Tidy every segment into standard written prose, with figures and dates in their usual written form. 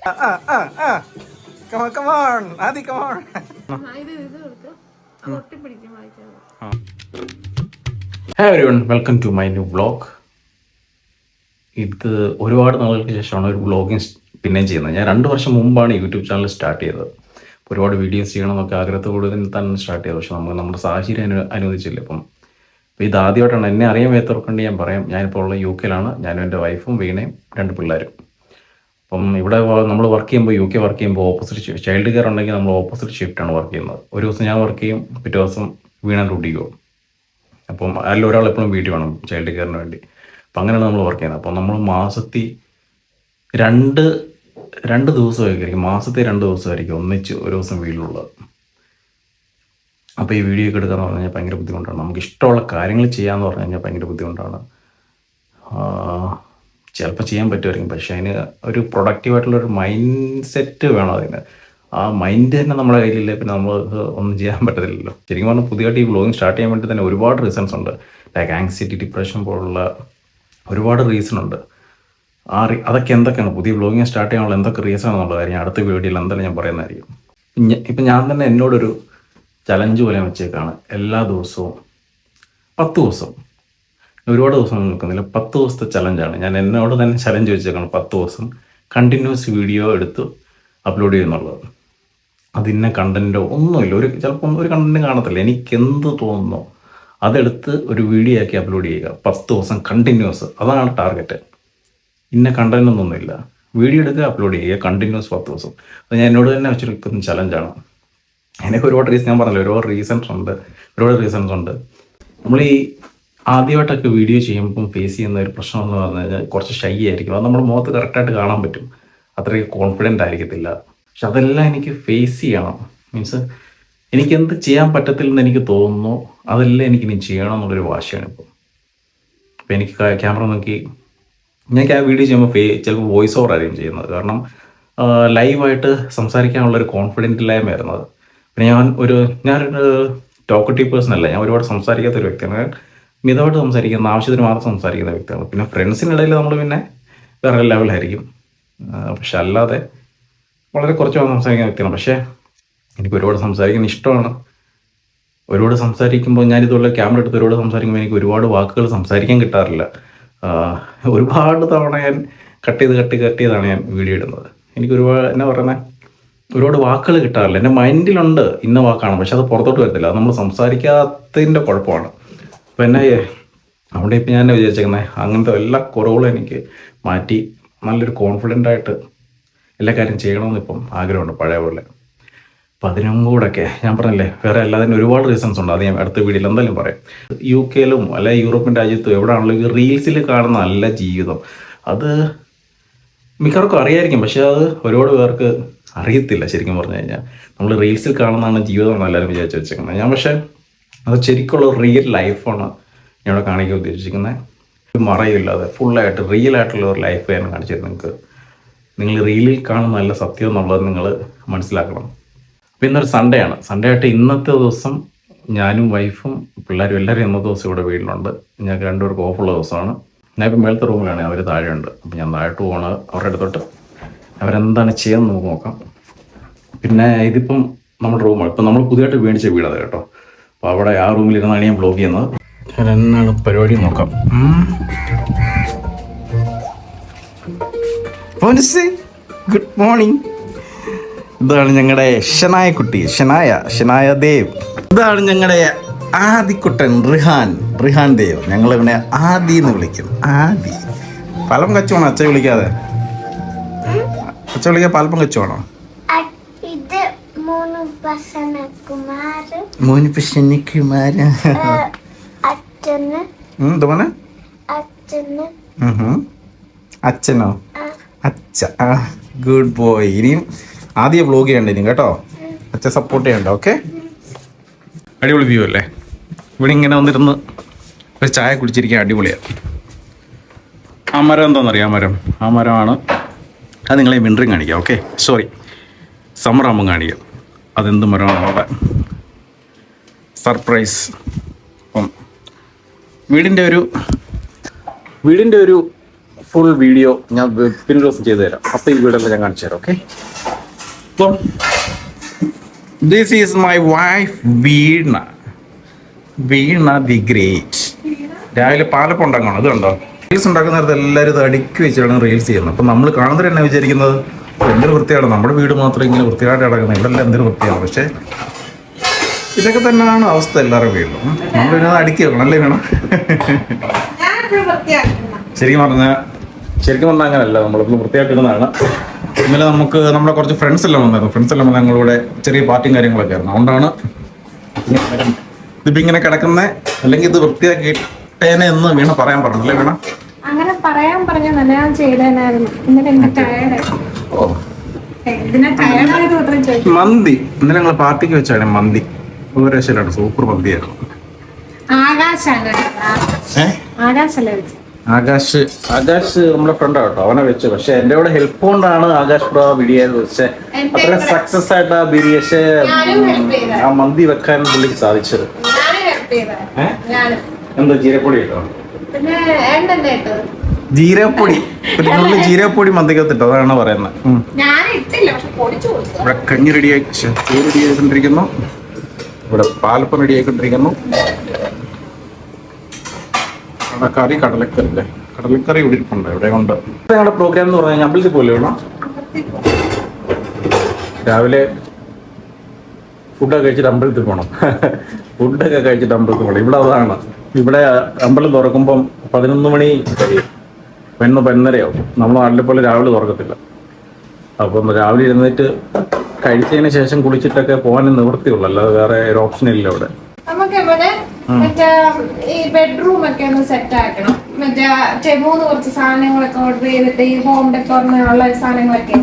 Adi come on. Hey everyone, welcome to my new vlog. ഇത് ഒരുപാട് നാളുകൾക്ക് ശേഷമാണ് ഒരു വ്ളോഗിങ് പിന്നെയും ചെയ്യുന്നത്. ഞാൻ 2 വർഷം മുമ്പാണ് യൂട്യൂബ് ചാനൽ സ്റ്റാർട്ട് ചെയ്തത്. ഒരുപാട് വീഡിയോസ് ചെയ്യണമെന്നൊക്കെ ആഗ്രഹത്തോടെ തന്നെ സ്റ്റാർട്ട് ചെയ്തത്. പക്ഷെ നമ്മുടെ സാഹചര്യം അനുവദിച്ചില്ല. അപ്പം ഇത് ആദ്യമായിട്ടാണ് എന്നെ അറിയാൻ വയ്യാത്തവർക്കൊണ്ട് ഞാൻ പറയാം. ഞാനിപ്പോൾ ഉള്ള UK-ലാണ്. ഞാനും എൻ്റെ വൈഫും വീണയും 2 പിള്ളേരും. അപ്പം ഇവിടെ നമ്മൾ വർക്ക് ചെയ്യുമ്പോൾ UK വർക്ക് ചെയ്യുമ്പോൾ ഓപ്പോസിറ്റ് ചൈൽഡ് കെയർ ഉണ്ടെങ്കിൽ നമ്മൾ ഓപ്പോസിറ്റ് ഷിഫ്റ്റാണ് വർക്ക് ചെയ്യുന്നത്. ഒരു ദിവസം ഞാൻ വർക്ക് ചെയ്യും, പിറ്റേ ദിവസം വീണ ഡ്യൂട്ടിക്ക് പോകും. അപ്പം അതിൽ ഒരാൾ എപ്പോഴും വീട്ടിൽ വേണം ചൈൽഡ് കെയറിന് വേണ്ടി. അപ്പം അങ്ങനെയാണ് നമ്മൾ വർക്ക് ചെയ്യുന്നത്. അപ്പം നമ്മൾ മാസത്തിൽ രണ്ട് ദിവസമായിരിക്കും, മാസത്തിൽ 2 ദിവസമായിരിക്കും ഒന്നിച്ച് ഒരു ദിവസം വീട്ടിലുള്ളത്. അപ്പോൾ ഈ വീഡിയോ ഒക്കെ എടുക്കാന്ന് പറഞ്ഞു കഴിഞ്ഞാൽ ഭയങ്കര ബുദ്ധിമുട്ടാണ്. നമുക്ക് ഇഷ്ടമുള്ള കാര്യങ്ങൾ ചെയ്യാമെന്ന് പറഞ്ഞു കഴിഞ്ഞാൽ ഭയങ്കര ബുദ്ധിമുട്ടാണ്. ചിലപ്പോൾ ചെയ്യാൻ പറ്റുമായിരിക്കും, പക്ഷേ അതിന് ഒരു പ്രൊഡക്റ്റീവായിട്ടുള്ളൊരു മൈൻഡ് സെറ്റ് വേണം. അതിന് ആ മൈൻഡ് തന്നെ നമ്മുടെ കയ്യിലില്ല, പിന്നെ നമ്മൾ ഒന്നും ചെയ്യാൻ പറ്റത്തില്ലല്ലോ. ശരിക്കും പറഞ്ഞാൽ പുതിയതായിട്ട് ഈ വ്ളോഗിങ് സ്റ്റാർട്ട് ചെയ്യാൻ വേണ്ടി തന്നെ ഒരുപാട് റീസൺസ് ഉണ്ട്. ലൈക്ക് ആങ്സൈറ്റി, ഡിപ്രഷൻ പോലുള്ള ഒരുപാട് റീസൺ ഉണ്ട്. അതൊക്കെ എന്തൊക്കെയാണ് പുതിയ വ്ളോഗിങ് സ്റ്റാർട്ട് ചെയ്യാനുള്ള എന്തൊക്കെ റീസൺ എന്നുള്ള കാര്യം അടുത്ത വീഡിയോയിൽ എന്തായാലും ഞാൻ പറയുന്നതായിരിക്കും. ഇപ്പം ഞാൻ തന്നെ എന്നോടൊരു ചലഞ്ച് പോലെ വെച്ചേക്കാണ്. എല്ലാ ദിവസവും 10 ദിവസം, ഒരുപാട് ദിവസം നിൽക്കുന്നില്ല, 10 ദിവസത്തെ ചലഞ്ചാണ്. ഞാൻ എന്നോട് തന്നെ ചലഞ്ച് വെച്ചേക്കാണ് 10 ദിവസം കണ്ടിന്യൂസ് വീഡിയോ എടുത്ത് അപ്ലോഡ് ചെയ്യുന്നുള്ളത്. അതിൻ്റെ കണ്ടൻറ്റോ ഒന്നുമില്ല, ചിലപ്പോൾ ഒരു കണ്ടൻറ്റും കാണത്തില്ല. എനിക്കെന്ത് തോന്നുന്നോ അതെടുത്ത് ഒരു വീഡിയോ ആക്കി അപ്ലോഡ് ചെയ്യുക 10 ദിവസം കണ്ടിന്യൂസ്. അതാണ് ടാർഗറ്റ്. ഇന്ന കണ്ടൻറ്റൊന്നുമില്ല, വീഡിയോ എടുക്കുക, അപ്ലോഡ് ചെയ്യുക കണ്ടിന്യൂസ് 10 ദിവസം. അത് ഞാൻ എന്നോട് തന്നെ വെച്ചിരിക്കുന്ന ചലഞ്ചാണ്. എനിക്ക് ഒരുപാട് റീസൺ, ഞാൻ പറഞ്ഞില്ല, ഒരുപാട് റീസൺസ് ഉണ്ട്. നമ്മൾ ഈ ആദ്യമായിട്ടൊക്കെ വീഡിയോ ചെയ്യുമ്പം ഫേസ് ചെയ്യുന്ന ഒരു പ്രശ്നം എന്ന് പറഞ്ഞു കഴിഞ്ഞാൽ കുറച്ച് ഷൈ ആയിരിക്കും. അത് നമ്മുടെ മുഖത്ത് കറക്റ്റായിട്ട് കാണാൻ പറ്റും. അത്രയ്ക്ക് കോൺഫിഡൻ്റ് ആയിരിക്കത്തില്ല. പക്ഷെ അതെല്ലാം എനിക്ക് ഫേസ് ചെയ്യണം. മീൻസ് എനിക്ക് എന്ത് ചെയ്യാൻ പറ്റത്തില്ലെന്ന് എനിക്ക് തോന്നുന്നു അതെല്ലാം എനിക്കിനി ചെയ്യണം എന്നുള്ളൊരു വാശിയാണ് ഇപ്പോൾ. അപ്പോൾ എനിക്ക് ക്യാമറ നോക്കി ഞാൻ വീഡിയോ ചെയ്യുമ്പോൾ ചിലപ്പോൾ വോയിസ് ഓവർ ആയിരിക്കും ചെയ്യുന്നത്. കാരണം ലൈവായിട്ട് സംസാരിക്കാനുള്ളൊരു കോൺഫിഡൻ്റ് ഇല്ലായ്മ വരുന്നത്. പിന്നെ ഞാനൊരു ടോക്കറ്റീവ് പേഴ്സൺ അല്ല. ഞാൻ ഒരുപാട് സംസാരിക്കാത്തൊരു വ്യക്തിയാണ്. മിതമായിട്ട് സംസാരിക്കുന്ന, ആവശ്യത്തിന് മാത്രം സംസാരിക്കുന്ന വ്യക്തിയാണ്. പിന്നെ ഫ്രണ്ട്സിനിടയിൽ നമ്മൾ പിന്നെ വേറെ ലെവലായിരിക്കും. പക്ഷെ അല്ലാതെ വളരെ കുറച്ച് സംസാരിക്കുന്ന വ്യക്തിയാണ്. പക്ഷേ എനിക്ക് ഒരുപാട് സംസാരിക്കുന്ന ഇഷ്ടമാണ്. ഒരുപാട് സംസാരിക്കുമ്പോൾ ഞാനിതുപോലെ ക്യാമറ എടുത്ത് ഒരുപാട് സംസാരിക്കുമ്പോൾ എനിക്ക് ഒരുപാട് വാക്കുകൾ സംസാരിക്കാൻ കിട്ടാറില്ല. ഒരുപാട് തവണ ഞാൻ കട്ട് ചെയ്താണ് ഞാൻ വീഡിയോ ഇടുന്നത്. എനിക്ക് ഒരുപാട് വാക്കുകൾ കിട്ടാറില്ല. എൻ്റെ മൈൻഡിലുണ്ട് ഇന്ന വാക്കാണ്, പക്ഷെ അത് പുറത്തോട്ട് വരത്തില്ല. അത് നമ്മൾ സംസാരിക്കാത്തതിൻ്റെ കുഴപ്പമാണ്. അപ്പോൾ അവിടെ ഇപ്പം ഞാൻ വിചാരിച്ചേക്കുന്നത് അങ്ങനത്തെ എല്ലാ കുറവുകളും എനിക്ക് മാറ്റി നല്ലൊരു കോൺഫിഡൻ്റായിട്ട് എല്ലാ കാര്യം ചെയ്യണമെന്ന് ഇപ്പം ആഗ്രഹമുണ്ട് പഴയ പോലെ. അപ്പം അതിനും കൂടെയൊക്കെ ഞാൻ പറഞ്ഞില്ലേ, വേറെ എല്ലാത്തിനും ഒരുപാട് റീസൺസ് ഉണ്ട്. അത് ഞാൻ അടുത്ത വീഡിയോയിൽ എന്തായാലും പറയാം. UK-ലും അല്ലെ യൂറോപ്യൻ രാജ്യത്തും എവിടെയാണല്ലോ ഈ റീൽസിൽ കാണുന്ന നല്ല ജീവിതം അത് മിക്കവർക്കും അറിയായിരിക്കും, പക്ഷെ അത് ഒരുപാട് പേർക്ക് അറിയത്തില്ല. ശരിക്കും പറഞ്ഞു കഴിഞ്ഞാൽ നമ്മൾ റീൽസിൽ കാണുന്നതാണ് ജീവിതമാണ് എല്ലാവരും വിചാരിച്ച് വെച്ചേക്കുന്നത്. ഞാൻ പക്ഷേ അത് ശരിക്കുള്ള റിയൽ ലൈഫാണ് ഞാനിവിടെ കാണിക്കാൻ ഉദ്ദേശിക്കുന്നത്. ഒരു മറയില്ലാതെ ഫുള്ളായിട്ട് റിയൽ ആയിട്ടുള്ള ഒരു ലൈഫ് ഞാൻ കാണിച്ചിരുന്നത്. നിങ്ങൾ റീലിൽ കാണുന്ന നല്ല സത്യം എന്നുള്ളത് നിങ്ങൾ മനസ്സിലാക്കണം. അപ്പോൾ ഇന്നൊരു സൺഡേ ആണ്. സൺഡേ ആയിട്ട് ഇന്നത്തെ ദിവസം ഞാനും വൈഫും പിള്ളേരും എല്ലാവരും ഇന്നത്തെ ദിവസം ഇവിടെ വീട്ടിലുണ്ട്. ഞങ്ങൾക്ക് 2 പേർക്ക് ഓഫുള്ള ദിവസമാണ്. ഞാനിപ്പോൾ മേളത്തെ റൂമിലാണ്, അവർ താഴെയുണ്ട്. അപ്പോൾ ഞാൻ താഴോട്ട് പോകണം അവരുടെ അടുത്തോട്ട്. അവരെന്താണ് ചെയ്യുന്നത് നമുക്ക് നോക്കാം. പിന്നെ ഇതിപ്പം നമ്മുടെ റൂമാണ്. ഇപ്പം നമ്മൾ പുതിയതായിട്ട് മേടിച്ച വീടാണ് കേട്ടോ. അപ്പോൾ അവിടെ ആ റൂമിലിരുന്നാണ് ഞാൻ ബ്ലോഗ് ചെയ്യുന്നത്. ഞാൻ എന്നാണ് പരിപാടി നോക്കാം. Good morning. ഇതാണ് ഞങ്ങളുടെ ഷനായ കുട്ടി, ഷനായ ദേവ്. ഇതാണ് ഞങ്ങളുടെ ആദിക്കുട്ടൻ റിഹാൻ ദേവ്. ഞങ്ങളിവനെ ആദി എന്ന് വിളിക്കും. ആദി പലം കച്ചുവാണോ അച്ഛ വിളിക്കാതെ? അച്ഛ വിളിക്കാൻ പാൽപ്പം കച്ചുവാണോ? അച്ഛനോ? അച്ഛ. Good boy. ഇനിയും ആദ്യം വ്ലോഗ് ചെയ്യണ്ട ഇനി കേട്ടോ. അച്ഛൻ സപ്പോർട്ട് ചെയ്യണ്ട. ഓക്കെ. അടിപൊളി വ്യൂ അല്ലേ? ഇവിടെ ഇങ്ങനെ വന്നിരുന്ന് ഒരു ചായ കുടിച്ചിരിക്കാൻ അടിപൊളിയാണ്. ആ മരം എന്താണെന്നറിയാം? ആ മരമാണ്. അത് നിങ്ങളെ വിൻഡറിങ് കാണിക്കാം. ഓക്കെ, സോറി, സമ്മർ ആകുമ്പം കാണിക്കാം. അതെന്ത് മരമാണ് അവിടെ സർപ്രൈസ്. അപ്പം വീടിൻ്റെ ഒരു ഫുൾ വീഡിയോ ഞാൻ പിന്നെ ദിവസം ചെയ്തു തരാം. അപ്പോൾ ഈ വീഡിയോ ഞാൻ കാണിച്ചു തരാം. ഓക്കെ, അപ്പം this is my wife Veena the great. രാവിലെ പാലപ്പം ഉണ്ടാക്കണം. അത് കണ്ടോ, റീൽസ് ഉണ്ടാക്കുന്ന നേരത്തെ എല്ലാവരും ഇത് അടുക്കി വെച്ചിട്ടാണ് റീൽസ് ചെയ്യുന്നത്. അപ്പം നമ്മൾ കാണുന്നത് തന്നെ വിചാരിക്കുന്നത് എന്തൊരു വൃത്തിയാണ്, നമ്മുടെ വീട് മാത്രം ഇങ്ങനെ വൃത്തിയായിട്ട് കിടക്കുന്നത്, ഇവിടെ എല്ലാം എന്തൊരു വൃത്തിയാണ്. പക്ഷേ ഇതൊക്കെ തന്നെയാണ് അവസ്ഥ എല്ലാവരുടെ വീട്ടിലും. നമ്മളിത് അടുക്കി വെക്കണം അല്ലേ വേണം. ശരിക്കും പറഞ്ഞാൽ അങ്ങനെയല്ല, നമ്മളിപ്പോൾ വൃത്തിയായിട്ടിടുന്നതാണ്. ഇന്നലെ നമ്മളെ കുറച്ച് ഫ്രണ്ട്സ് എല്ലാം വന്നായിരുന്നു. ഞങ്ങളിവിടെ ചെറിയ പാർട്ടിയും കാര്യങ്ങളൊക്കെ ആയിരുന്നു. അതുകൊണ്ടാണ് ഇതിപ്പോൾ ഇങ്ങനെ കിടക്കുന്നത്. അല്ലെങ്കിൽ ഇത് വൃത്തിയാക്കിയിട്ടേനെ എന്ന് വീണ പറയാൻ പറഞ്ഞല്ലേ വീണ? അങ്ങനെ പറയാൻ പറഞ്ഞാൽ ഞാൻ ചെയ്തേനായിരുന്നു. ഇന്നലെ എനിക്ക് ടയർഡ്. മന്തി ഇന്നലെ ഞങ്ങൾ പാർട്ടിക്ക് വെച്ചാണ് മന്തി. ഒരു രക്ഷയിലാണ്, സൂപ്പർ മന്തിയായിരുന്നു. ആകാശ് നമ്മുടെ ഫ്രണ്ടാണ് കേട്ടോ, അവനെ വെച്ചു. പക്ഷെ എന്റെ കൂടെ ഹെൽപ്പ് കൊണ്ടാണ് ആകാശ് ബ്രോ ബിരിയാണി വെച്ചത്. അത്ര സക്സസ് ആയിട്ട് ആ ബിരിയാണി ആ മന്തി വെക്കാൻ പുള്ളിക്ക് സാധിച്ചത്. എന്താ ജീരപ്പൊടി കേട്ടോ, ജീരപ്പൊടി മന്തിക്കത്തിട്ടോ, അതാണ് പറയുന്നത്. ഇവിടെ കഞ്ഞി റെഡിയായി, ചോറ് റെഡി ആയിക്കൊണ്ടിരിക്കുന്നു. ഇവിടെ പാലപ്പം റെഡി ആയിക്കൊണ്ടിരിക്കുന്നു. കറി കടലക്കറി അല്ലേ, കടലക്കറി ഇവിടെ ഇരിപ്പുണ്ട്. ഇവിടെ കൊണ്ട് ഞങ്ങളുടെ പ്രോഗ്രാം എന്ന് പറഞ്ഞാൽ അമ്പലത്തിൽ പോലെ വേണം. രാവിലെ ഫുഡൊക്കെ കഴിച്ചിട്ട് അമ്പലത്തിൽ പോകണം. ഫുഡൊക്കെ കഴിച്ചിട്ട് അമ്പലത്തിൽ പോകണം. ഇവിടെ അതാണ്. ഇവിടെ അമ്പലം തുറക്കുമ്പം 11 മണി കഴിയും, 11:30 നമ്മുടെ നാട്ടിലെ പോലെ രാവിലെ തുറക്കത്തില്ല. അപ്പം രാവിലെ എഴുന്നേറ്റ് കഴിച്ചതിന് ശേഷം കുളിച്ചിട്ടൊക്കെ പോകാൻ നിവൃത്തിയുള്ളൂ, അല്ലാതെ വേറെ ഒരു ഓപ്ഷൻ ഇല്ല ഇവിടെ. മറ്റേ ഈ ബെഡ്റൂം ഒക്കെ ഒന്ന് സെറ്റ് ആക്കണം. മറ്റേ ടെമൂന്ന് കുറച്ച് സാധനങ്ങളൊക്കെ ഓർഡർ ചെയ്തിട്ട് ഈ ഹോം ഡെക്കോറിനുള്ള സാധനങ്ങളൊക്കെ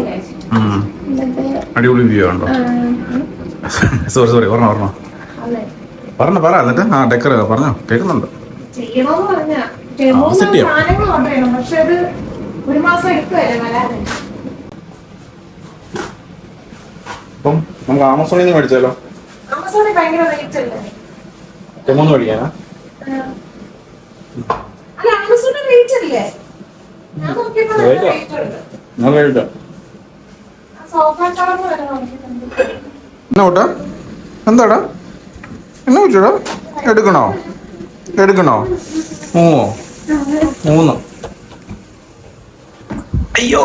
അടിപൊളി വ്യൂ ഉണ്ടോ? സോറി പറഞ്ഞോ പറ. എന്നിട്ട് ഡെക്കർ പറഞ്ഞോ, കേൾക്കുന്നുണ്ട്. ചെയ്യണോന്ന് പറഞ്ഞ ടെമൂന്ന് സാധനങ്ങൾ ഓർഡർ ചെയ്യണം. പക്ഷെ അത് 1 മാസം എടുക്കുവല്ലേ വരാതെ. അപ്പം നമുക്ക് ആമസോണിൽ നിന്ന് മേടിച്ചാലോ? ആമസോണിൽ ഭയങ്കര റേറ്റ് അല്ലേ? ടെമൂന്ന് മേടിക്കാനാ? അല്ല, ആമസോണിൽ റേറ്റ് അല്ലേ? ഞാൻ നോക്കിയപ്പോൾ റേറ്റ് ഉണ്ട്. ഞാൻ മേടിക്കാം. സോഫ കവർ വരെ നോക്കിയിട്ടുണ്ട്. എന്താടാ എന്നെ വെച്ചോടാ? എടുക്കണോ? 3 അയ്യോ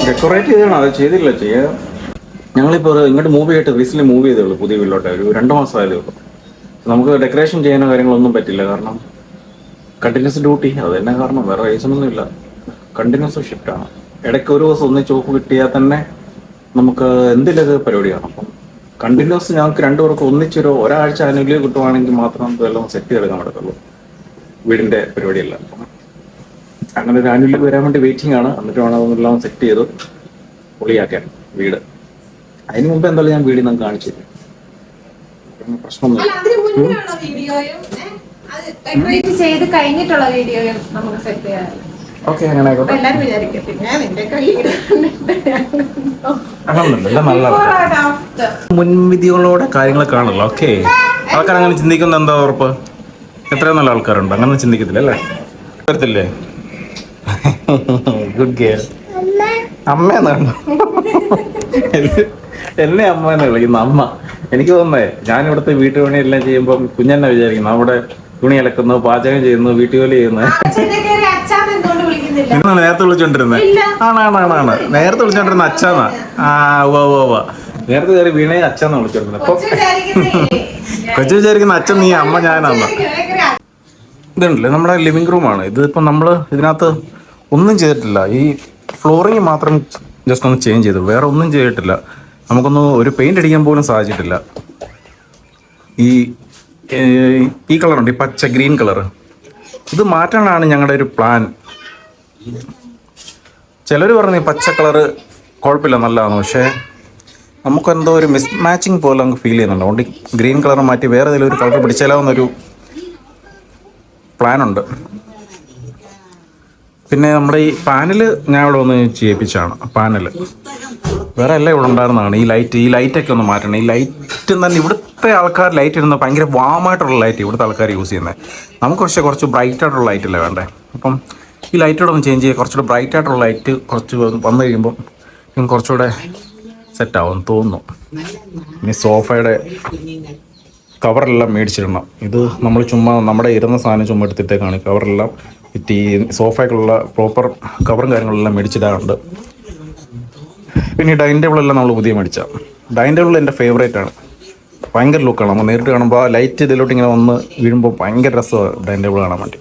ഡെക്കറേറ്റ് ചെയ്യണം. അത് ചെയ്തില്ല, ചെയ്യാം. ഞങ്ങളിപ്പോൾ ഇങ്ങോട്ട് മൂവ് ചെയ്തിട്ട് റീസെന്റ് മൂവ് ചെയ്തേ ഉള്ളൂ പുതിയ വീട്ടിലോട്ട്. ഒരു 2 മാസം ആയതേ ഉള്ളൂ. നമുക്ക് ഡെക്കറേഷൻ ചെയ്യാനോ കാര്യങ്ങളൊന്നും പറ്റില്ല, കാരണം കണ്ടിന്യൂസ് ഡ്യൂട്ടി. അത് തന്നെ കാരണം, വേറെ റീസണൊന്നും ഇല്ല. കണ്ടിന്യൂസ് ഷിഫ്റ്റാണ്. ഇടയ്ക്ക് ഒരു ദിവസം ഒന്ന് ചോപ്പ് കിട്ടിയാൽ തന്നെ നമുക്ക് എന്തെങ്കിലുമൊക്കെ പരിപാടി കാണും. അപ്പം കണ്ടിന്യൂസ് ഞങ്ങൾക്ക് 2 പേർക്ക് ഒന്നിച്ചൊരു ഒരാഴ്ച ആനുകൂല്യം കിട്ടുവാണെങ്കിൽ മാത്രം നമുക്ക് എല്ലാം സെറ്റ് ചെയ്തെടുക്കാൻ പറ്റത്തുള്ളൂ, വീടിൻ്റെ പരിപാടിയല്ല. അപ്പം അങ്ങനെ ഒരു ആനുകൂല്യം വരാൻ വേണ്ടി വെയിറ്റിംഗ് ആണ്. എന്നിട്ട് വേണം അതെല്ലാം സെറ്റ് ചെയ്ത് പൊളിയാക്കാൻ വീട്. അതിന് മുമ്പ് എന്തായാലും ഞാൻ വീട് നമുക്ക് കാണിച്ചു തരും, പ്രശ്നമൊന്നുമില്ല. ഓക്കെ, അങ്ങനെ ആയിക്കോട്ടെ. മുൻവിധികളോടെ കാര്യങ്ങൾ കാണല്ലോ. ഓക്കെ, ആൾക്കാർ അങ്ങനെ ചിന്തിക്കുന്ന എന്താ ഉറപ്പ്? എത്രയോ നല്ല ആൾക്കാരുണ്ട് അങ്ങനെ ചിന്തിക്കത്തില്ല അല്ലേ? വരത്തില്ലേ? Good girl. അമ്മയെന്നാണ് എന്നെ അമ്മയെന്ന് വിളിക്കുന്ന. അമ്മ എനിക്ക് തോന്നുന്നേ, ഞാൻ ഇവിടുത്തെ വീട്ടുപണിയെല്ലാം ചെയ്യുമ്പം കുഞ്ഞെന്നെ വിചാരിക്കുന്നു അവിടെ തുണി അലക്കുന്നു, പാചകം ചെയ്യുന്നു, വീട്ടുജോലി ചെയ്യുന്നു. നേരത്തെ വിളിച്ചോണ്ടിരുന്നത് ആണ് നേരത്തെ വിളിച്ചോണ്ടിരുന്ന അച്ഛനാ. നേരത്തെ കയറി വീണേ അച്ഛനാ വിളിച്ചോണ്ടിരുന്നത്. അപ്പൊ കൊച്ചു വിചാരിക്കുന്ന അച്ഛൻ നീ, അമ്മ ഞാനാന്ന്. ഇതുണ്ടല്ലേ നമ്മുടെ ലിവിംഗ് റൂമാണ്. ഇതിപ്പോൾ നമ്മൾ ഇതിനകത്ത് ഒന്നും ചെയ്തിട്ടില്ല. ഈ ഫ്ലോറിങ് മാത്രം ജസ്റ്റ് ഒന്ന് ചേഞ്ച് ചെയ്തു, വേറെ ഒന്നും ചെയ്തിട്ടില്ല. നമുക്കൊന്ന് ഒരു പെയിന്റ് അടിക്കാൻ പോലും സാധിച്ചിട്ടില്ല. ഈ കളറുണ്ട്, ഈ പച്ച ഗ്രീൻ കളർ, ഇത് മാറ്റാനാണ് ഞങ്ങളുടെ ഒരു പ്ലാൻ. ചിലർ പറഞ്ഞു പച്ച കളറ് കുഴപ്പമില്ല നല്ലതാണ്, പക്ഷേ നമുക്കെന്തോ ഒരു മിസ് മാച്ചിങ് പോലെ നമുക്ക് ഫീൽ ചെയ്യുന്നുണ്ട്. അതുകൊണ്ട് ഗ്രീൻ കളർ മാറ്റി വേറെ ഏതെങ്കിലും ഒരു കളർ പിടിച്ചാലാവുന്നൊരു പ്ലാനുണ്ട്. പിന്നെ നമ്മുടെ ഈ പാനൽ ഞാൻ ഇവിടെ ഒന്ന് ചെയ്യിപ്പിച്ചാണ്. പാനൽ വേറെ എല്ലാം ഇവിടെ ഉണ്ടായിരുന്നതാണ്. ഈ ലൈറ്റൊക്കെ ഒന്ന് മാറ്റണം. ഈ ലൈറ്റ് തന്നെ ഇവിടുത്തെ ആൾക്കാർ ലൈറ്റ് ഇടുന്ന ഭയങ്കര വാമായിട്ടുള്ള ലൈറ്റ് ഇവിടുത്തെ ആൾക്കാർ യൂസ് ചെയ്യുന്നത്. നമുക്ക് പക്ഷേ കുറച്ച് ബ്രൈറ്റ് ആയിട്ടുള്ള ലൈറ്റല്ലേ വേണ്ടേ. അപ്പം ഈ ലൈറ്റോടെ ഒന്ന് ചേഞ്ച് ചെയ്യുക. കുറച്ചുകൂടെ ബ്രൈറ്റ് ആയിട്ടുള്ള ലൈറ്റ് കുറച്ച് വന്നു കഴിയുമ്പം കുറച്ചുകൂടെ സെറ്റാവും തോന്നുന്നു. ഇനി സോഫയുടെ കവറെല്ലാം മേടിച്ചിടണം. ഇത് നമ്മൾ ചുമ്മാ നമ്മുടെ ഇരുന്ന സാധനം ചുമ്മാ എടുത്തിട്ടേക്കാണ്. കവറെല്ലാം ഈ സോഫയ്ക്കുള്ള പ്രോപ്പർ കവറും കാര്യങ്ങളെല്ലാം മേടിച്ചിടാറുണ്ട്. പിന്നെ ഈ ഡൈനിങ് ടേബിളെല്ലാം നമ്മൾ പുതിയ മേടിച്ച. ഡൈനിങ് ടേബിൾ എൻ്റെ ഫേവറേറ്റാണ്. ഭയങ്കര ലുക്കാണ്. നമ്മൾ നേരിട്ട് കാണുമ്പോൾ ആ ലൈറ്റ് ഇതിലോട്ട് ഇങ്ങനെ വന്ന് വീഴുമ്പോൾ ഭയങ്കര രസമാണ് ഡൈനിങ് ടേബിൾ കാണാൻ വേണ്ടി.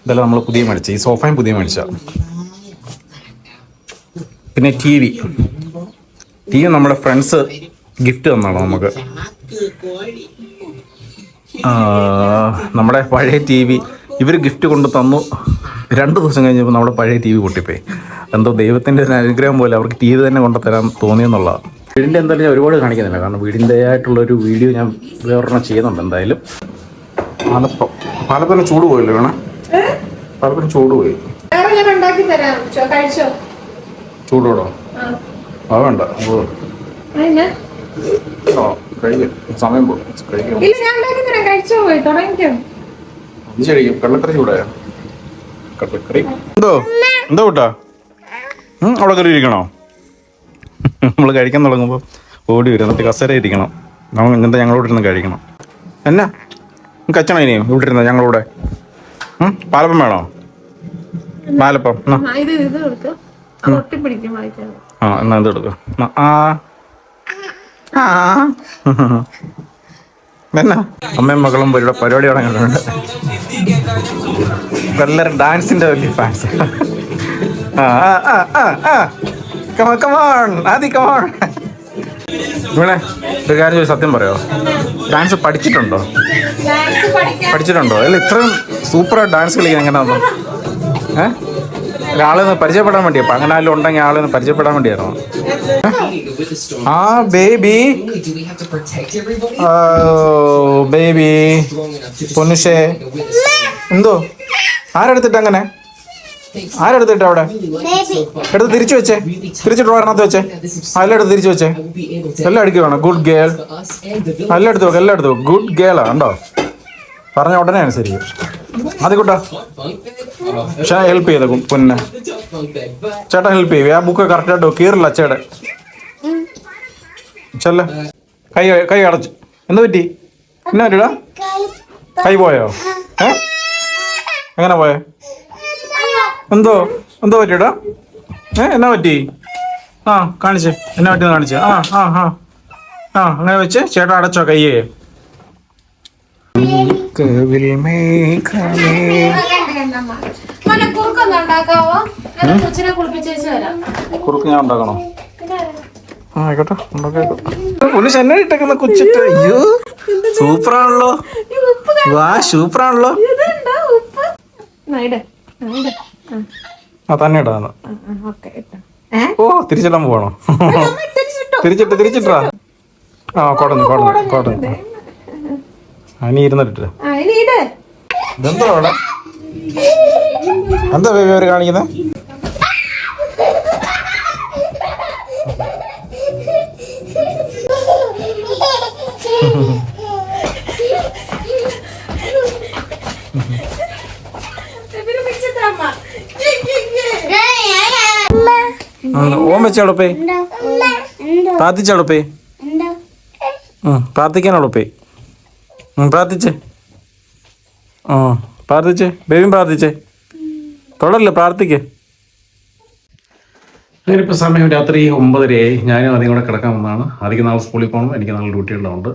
ഇതെല്ലാം നമ്മൾ പുതിയ മേടിച്ച. ഈ സോഫയും പുതിയ മേടിച്ച. പിന്നെ ടി വി നമ്മുടെ ഫ്രണ്ട്സ് ഗിഫ്റ്റ് തന്നാണ് നമുക്ക്. നമ്മുടെ പഴയ ടി വി ഇവർ ഗിഫ്റ്റ് കൊണ്ട് തന്നു. 2 ദിവസം കഴിഞ്ഞപ്പോൾ നമ്മുടെ പഴയ ടി വി പൊട്ടിപ്പോയി. എന്തോ ദൈവത്തിൻ്റെ ഒരു അനുഗ്രഹം പോലെ അവർക്ക് ടി വി തന്നെ കൊണ്ടുതരാൻ തോന്നിയെന്നുള്ളതാണ്. വീടിൻ്റെ എന്തായാലും ഞാൻ ഒരുപാട് കാണിക്കുന്നില്ല, കാരണം വീടിൻ്റെ ആയിട്ടുള്ളൊരു വീഡിയോ ഞാൻ വേറൊരെണ്ണം ചെയ്യുന്നുണ്ട് എന്തായാലും. പാലപ്പത്തിന് ചൂട് പോയല്ലോ വേണം. പാലപ്പത്തിന് ചൂട് പോയി. ചൂടോടോ? അത് വേണ്ട, സമയം പോകും. കള്ളക്കറി ചൂടായോ? കള്ളക്കറി എന്തോ കൂട്ടാ അവിടെ കയറി ഇരിക്കണോ? നമ്മൾ കഴിക്കാൻ തുടങ്ങുമ്പോൾ ഓടി വരും. എന്നിട്ട് കസേര ഇരിക്കണം. നമ്മൾ ഇങ്ങനത്തെ ഞങ്ങളോട് ഇരുന്ന് കഴിക്കണം. എന്നാ കച്ചണോ ഇനിയും ഇവിടെ ഇരുന്ന ഞങ്ങളൂടെ? പാലപ്പം വേണോ? പാലപ്പം എന്നാ എന്ത് എടുക്കും? എന്നാ അമ്മയും മകളും ഇവിടെ പരിപാടി തുടങ്ങിയിട്ടുണ്ട്. എല്ലാവരും ഡാൻസിന്റെ വലിയ ഫാൻസ്. ഇവിടെ ഒരു കാര്യം ചോദിച്ചു, സത്യം പറയോ, ഡാൻസ് പഠിച്ചിട്ടുണ്ടോ? അല്ല ഇത്രയും സൂപ്പറായിട്ട് ഡാൻസ് കളിക്കാൻ എങ്ങനെയാണോ? ഒരാളെ ഒന്ന് പരിചയപ്പെടാൻ വേണ്ടിയാ. അപ്പൊ അങ്ങനെ ആരും ഉണ്ടെങ്കിൽ ആളെ ഒന്ന് പരിചയപ്പെടാൻ വേണ്ടിയായിരുന്നു. ബേബി ബേബി പൊന്നുഷേ എന്തോ ആരെടുത്തിട്ട് അങ്ങനെ ആരെടുത്തിട്ട് അവിടെ എടുത്ത് തിരിച്ചു വെച്ചേ. തിരിച്ചിട്ട് ഒരെണ്ണത്ത് വെച്ചേ. എല്ലാം എടുത്ത് തിരിച്ചു വെച്ചേ. എല്ലാം അടുക്കി വേണം. Good girl. എല്ലാം എടുത്ത് വെക്കും. എല്ലാം എടുത്ത് വെക്കും. ഗുഡ് ഗേളാ. കണ്ടോ? പറഞ്ഞ ഉടനെ അനുസരിക്കും. അത് കൂട്ടാ ഹെൽപ്പ് ചെയ്ത പൊന്നെ. ചേട്ടാ ഹെൽപ്പ് ചെയ്യും. ആ ബുക്ക് കറക്റ്റായിട്ട് കീറില്ല ചേടെ. ചെല്ല കൈ അടച്ചു. എന്ത് പറ്റി? എന്നാ പറ്റിടാ? കൈ പോയോ? എങ്ങനെ പോയോ? എന്തോ പറ്റിടാ? എന്നാ പറ്റി? കാണിച്ചേ. എന്നാ പറ്റിയെന്ന് കാണിച്ചേ. അങ്ങനെ വെച്ച് ചേട്ടാ അടച്ചോ കയ്യേ. കുറുക്ക് ഞാൻ ഉണ്ടാക്കണോ? ആയിക്കോട്ടെ, ഉണ്ടാക്കിയേക്കോ. എന്നെ ഇട്ടേക്കുന്ന കുച്ചിട്ട്. അയ്യോ സൂപ്പറാണല്ലോ. സൂപ്പറാണല്ലോ. തന്നെ ഇടാന്ന്. ഓ തിരിച്ചിടാൻ പോവാണോ? തിരിച്ചിട്ടാ. കോട്ടന്ന് ഇനി ഇരുന്നിട്ട് ഇതെന്തോ അവിടെ എന്താ ബേബി അവര് കാണിക്കുന്നത്? ഓം വെച്ചോളപ്പേ. പ്രാർത്ഥിച്ചോളപ്പേ. പ്രാർത്ഥിക്കാനോളപ്പേ. പ്രാർത്ഥിച്ചേ. പ്രാർത്ഥിച്ചേ. ബേബിയും പ്രാർത്ഥിച്ചേ. തൊടല്ലേ, പ്രാർത്ഥിക്കേ. അങ്ങനിപ്പോൾ സമയം രാത്രി 9:30 ഞാനും അധികം കൂടെ കിടക്കാൻ വന്നതാണ്. അധികം നാളെ സ്കൂളിൽ പോകണം. എനിക്ക് നാളെ ഡ്യൂട്ടി ഉള്ളതുകൊണ്ട്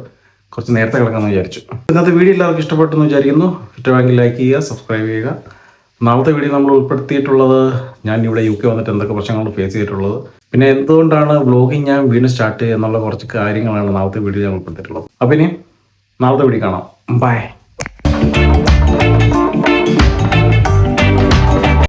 കുറച്ച് നേരത്തെ കിടക്കാമെന്ന് വിചാരിച്ചു. ഇന്നത്തെ വീഡിയോ എല്ലാവർക്കും ഇഷ്ടപ്പെട്ടെന്ന് വിചാരിക്കുന്നു. ഇഷ്ടമെങ്കിൽ ലൈക്ക് ചെയ്യുക, സബ്സ്ക്രൈബ് ചെയ്യുക. നാളത്തെ വീഡിയോ നമ്മൾ ഉൾപ്പെടുത്തിയിട്ടുള്ളത് ഞാൻ ഇവിടെ UK വന്നിട്ട് എന്തൊക്കെ പ്രശ്നങ്ങൾ ഫേസ് ചെയ്തിട്ടുള്ളത്, പിന്നെ എന്തുകൊണ്ടാണ് വ്ലോഗിങ് ഞാൻ വീണ്ടും സ്റ്റാർട്ട് ചെയ്യുക എന്നുള്ള കുറച്ച് കാര്യങ്ങളാണ് നാളത്തെ വീഡിയോ ഞാൻ ഉൾപ്പെടുത്തിയിട്ടുള്ളത്. അപ്പം ഇനി നാളത്തെ വീഡിയോ കാണാം. ബൈ.